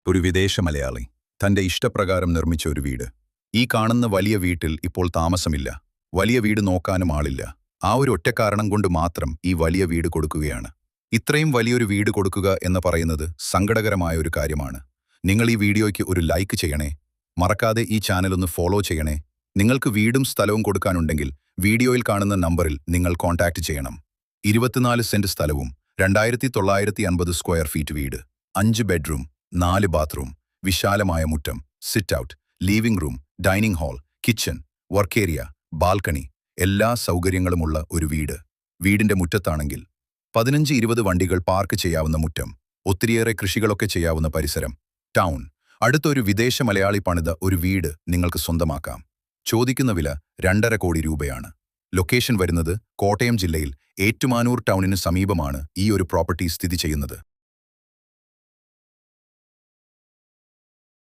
ഒരു വിദേശ മലയാളി തന്റെ ഇഷ്ടപ്രകാരം നിർമ്മിച്ച ഒരു വീട്. ഈ കാണുന്ന വലിയ വീട്ടിൽ ഇപ്പോൾ താമസമില്ല. വലിയ വീട് നോക്കാനും ആളില്ല. ആ ഒരു ഒറ്റ കാരണം കൊണ്ട് മാത്രം ഈ വലിയ വീട് കൊടുക്കുകയാണ്. ഇത്രയും വലിയൊരു വീട് കൊടുക്കുക എന്ന് പറയുന്നത് സങ്കടകരമായ ഒരു കാര്യമാണ്. നിങ്ങൾ ഈ വീഡിയോയ്ക്ക് ഒരു ലൈക്ക് ചെയ്യണേ. മറക്കാതെ ഈ ചാനൽ ഒന്ന് ഫോളോ ചെയ്യണേ. നിങ്ങൾക്ക് വീടും സ്ഥലവും കൊടുക്കാനുണ്ടെങ്കിൽ വീഡിയോയിൽ കാണുന്ന നമ്പറിൽ നിങ്ങൾ കോൺടാക്റ്റ് ചെയ്യണം. 24 സെന്റ് സ്ഥലവും 2950 സ്ക്വയർ ഫീറ്റ് വീട്, 5 ബെഡ്റൂം, 4 ബാത്റൂം, വിശാലമായ മുറ്റം, sit out, leaving room, dining hall, kitchen, work area, balcony, എല്ലാ സൗകര്യങ്ങളുമുള്ള ഒരു വീട്. വീടിന്റെ മുറ്റത്താണെങ്കിൽ 15-20 വണ്ടികൾ പാർക്ക് ചെയ്യാവുന്ന മുറ്റം, ഒത്തിരിയേറെ കൃഷികളൊക്കെ ചെയ്യാവുന്ന പരിസരം, ടൗൺ. അടുത്തൊരു വിദേശ മലയാളി പണിത ഒരു വീട് നിങ്ങൾക്ക് സ്വന്തമാക്കാം. ചോദിക്കുന്ന വില 2.5 കോടി രൂപയാണ്. ലൊക്കേഷൻ വരുന്നത് കോട്ടയം ജില്ലയിൽ ഏറ്റുമാനൂർ ടൗണിന് സമീപമാണ് ഈ ഒരു പ്രോപ്പർട്ടി സ്ഥിതി ചെയ്യുന്നത്.